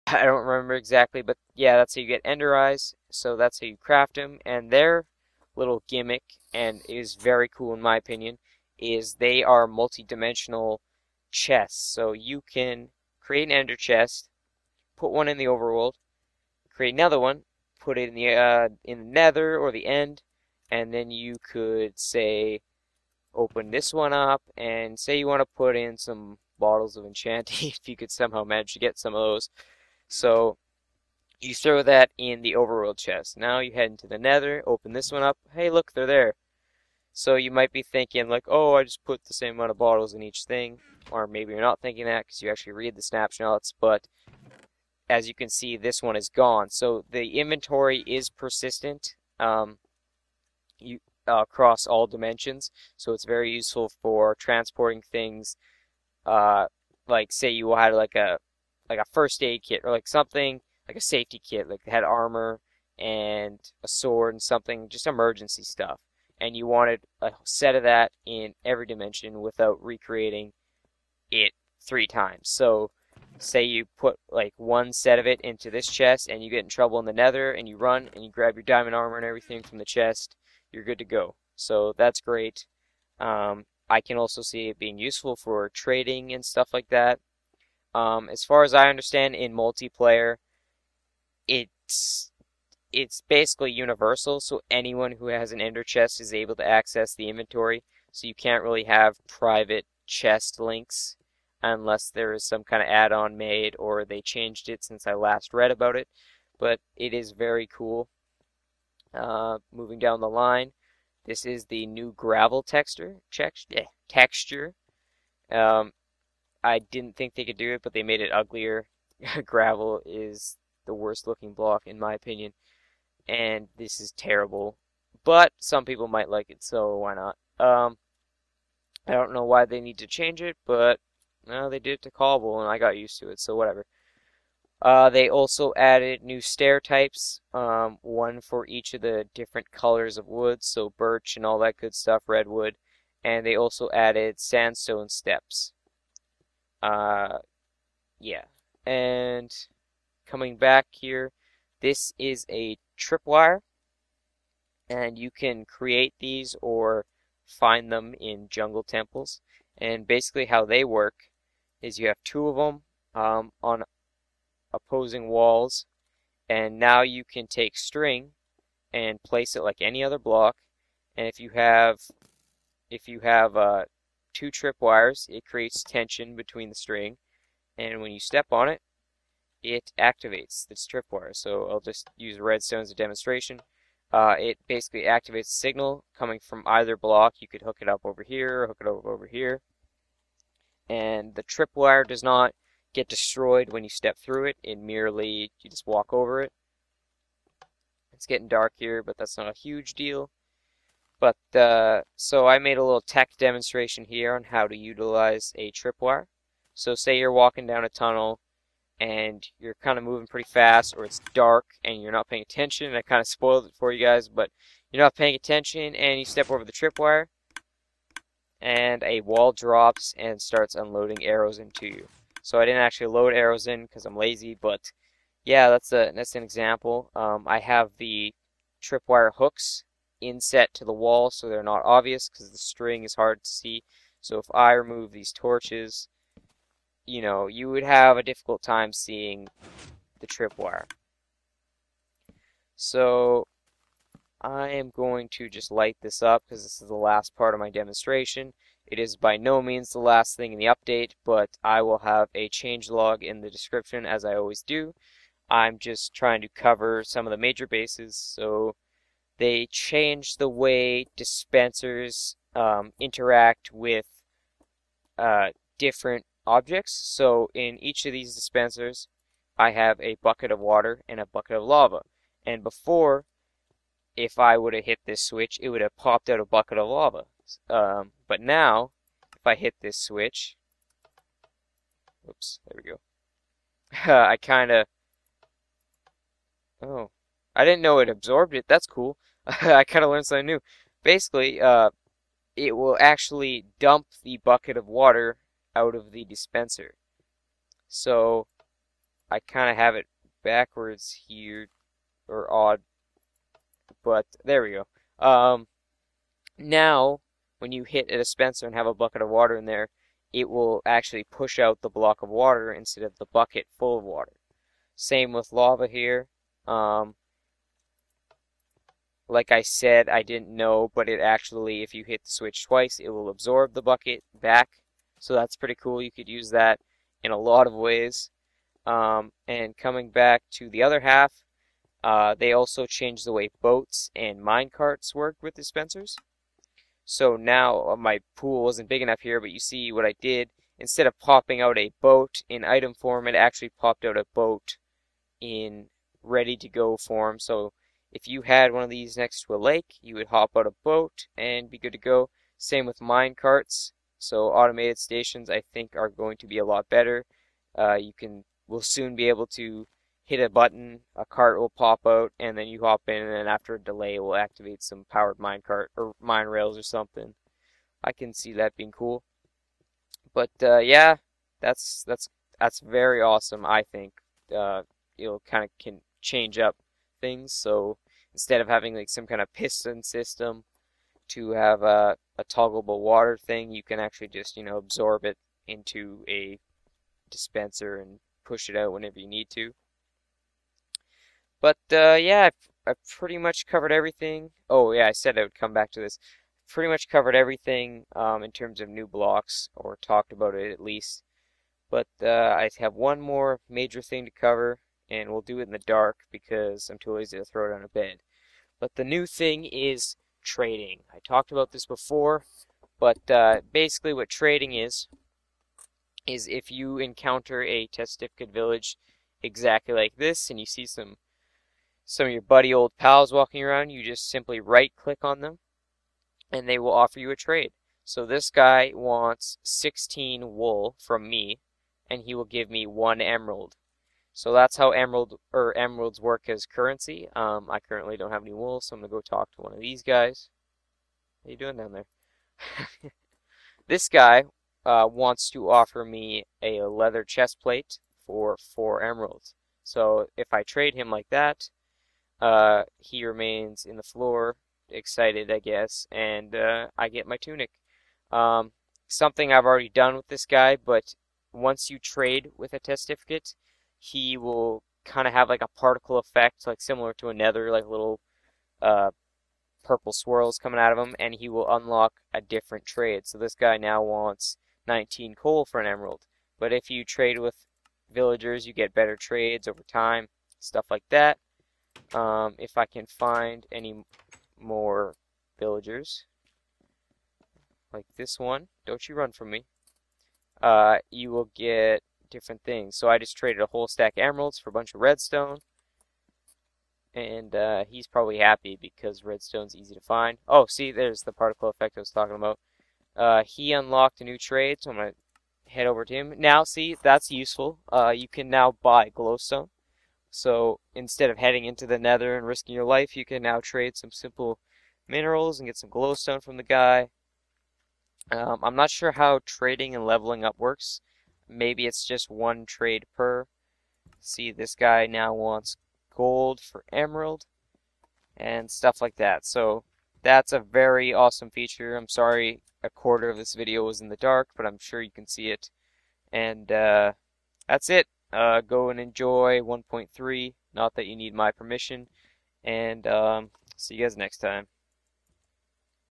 I don't remember exactly, but yeah, that's how you get Ender Eyes. So that's how you craft them. And their little gimmick, and it is very cool in my opinion, is they are multi-dimensional chests. So you can create an Ender chest, put one in the overworld, create another one, put it in the Nether or the End, and then you could say open this one up and say you want to put in some bottles of enchanting if you could somehow manage to get some of those. So you throw that in the overworld chest. Now you head into the Nether, open this one up. Hey, look, they're there. So you might be thinking like, oh, I just put the same amount of bottles in each thing. Or maybe you're not thinking that because you actually read the snapshots, but as you can see, this one is gone. So the inventory is persistent you, across all dimensions. So it's very useful for transporting things. Uh, like say you had like a first aid kit or like something like a safety kit, like they had armor and a sword and something, just emergency stuff. And you wanted a set of that in every dimension without recreating it 3 times. So say you put like one set of it into this chest and you get in trouble in the Nether and you run and you grab your diamond armor and everything from the chest, you're good to go. So that's great. I can also see it being useful for trading and stuff like that. As far as I understand, in multiplayer, it's it's basically universal, so anyone who has an ender chest is able to access the inventory. So you can't really have private chest links unless there is some kind of add-on made or they changed it since I last read about it. But it is very cool. Moving down the line, this is the new gravel texture. Um, I didn't think they could do it, but they made it uglier. Gravel is the worst looking block in my opinion, and this is terrible. But some people might like it, so why not? I don't know why they need to change it, but no, they did it to cobble, and I got used to it, so whatever. They also added new stair types, one for each of the different colors of wood, so birch and all that good stuff, redwood, and they also added sandstone steps. Uh, yeah, and coming back here, this is a tripwire, and you can create these or find them in jungle temples. And basically, how they work is you have two of them on opposing walls, and now you can take string and place it like any other block. And if you have two tripwires, it creates tension between the string, and when you step on it, it activates this tripwire. So I'll just use redstone as a demonstration. It basically activates a signal coming from either block. You could hook it up over here, or hook it over here, and the tripwire does not get destroyed when you step through it. It merely, you just walk over it. It's getting dark here, but that's not a huge deal. But so I made a little tech demonstration here on how to utilize a tripwire. So say you're walking down a tunnel and you're kind of moving pretty fast, or it's dark and you're not paying attention. I kind of spoiled it for you guys, but you're not paying attention and you step over the tripwire, and a wall drops and starts unloading arrows into you. So I didn't actually load arrows in because I'm lazy, but yeah, that's an example. I have the tripwire hooks inset to the wall so they're not obvious because the string is hard to see. So if I remove these torches, you would have a difficult time seeing the tripwire. So I am going to just light this up because this is the last part of my demonstration. It is by no means the last thing in the update, but I will have a changelog in the description as I always do. I'm just trying to cover some of the major bases. So they changed the way dispensers interact with uh, different objects. So in each of these dispensers, I have a bucket of water and a bucket of lava. And before, if I would have hit this switch, it would have popped out a bucket of lava. But now, if I hit this switch, oops, there we go. I kind of, oh, I didn't know it absorbed it. That's cool. I kind of learned something new. Basically, it will actually dump the bucket of water out of the dispenser. So I kind of have it backwards here, or odd, but there we go. Now, when you hit a dispenser and have a bucket of water in there, it will actually push out the block of water instead of the bucket full of water. Same with lava here. Like I said, I didn't know, but it actually, if you hit the switch twice, it will absorb the bucket back. So that's pretty cool. You could use that in a lot of ways. And coming back to the other half, they also changed the way boats and mine carts work with dispensers. So now my pool wasn't big enough here, but you see what I did. Instead of popping out a boat in item form, it actually popped out a boat in ready to go form. So if you had one of these next to a lake, you would hop out a boat and be good to go. Same with mine carts. So automated stations, I think, are going to be a lot better. We'll soon be able to hit a button, a cart will pop out, and then you hop in, and then after a delay, it will activate some powered minecart or mine rails or something. I can see that being cool. But yeah, that's very awesome. I think it'll kind of can change up things. So instead of having like some kind of piston system to have a toggleable water thing, you can actually just absorb it into a dispenser and push it out whenever you need to. But yeah, I've pretty much covered everything. Oh yeah, I said I would come back to this. Pretty much covered everything in terms of new blocks, or talked about it at least. But I have one more major thing to cover, and we'll do it in the dark because I'm too lazy to throw it on a bed. But the new thing is trading. I talked about this before, but basically what trading is if you encounter a Testificate village exactly like this, and you see some of your buddy old pals walking around, you just simply right click on them and they will offer you a trade. So this guy wants 16 wool from me and he will give me 1 emerald. So that's how emeralds work as currency. I currently don't have any wool, so I'm gonna go talk to one of these guys. How you doing down there? This guy wants to offer me a leather chest plate for 4 emeralds. So if I trade him like that, he remains in the floor, excited, I guess, and I get my tunic. Something I've already done with this guy, but once you trade with a Testificate, he will kind of have like a particle effect, like similar to a nether, like little purple swirls coming out of him, and he will unlock a different trade. So this guy now wants 19 coal for an emerald. But if you trade with villagers, you get better trades over time, stuff like that. If I can find any more villagers, like this one, don't you run from me, you will get different things. So I just traded a whole stack of emeralds for a bunch of redstone, and he's probably happy because redstone's easy to find. Oh, see, there's the particle effect I was talking about. He unlocked a new trade, so I'm going to head over to him. Now, see, that's useful. You can now buy glowstone. So instead of heading into the nether and risking your life, you can now trade some simple minerals and get some glowstone from the guy. I'm not sure how trading and leveling up works. Maybe it's just 1 trade per. See, this guy now wants gold for emerald and stuff like that. So that's a very awesome feature. I'm sorry a quarter of this video was in the dark, but I'm sure you can see it. And that's it. Go and enjoy 1.3. Not that you need my permission. And see you guys next time.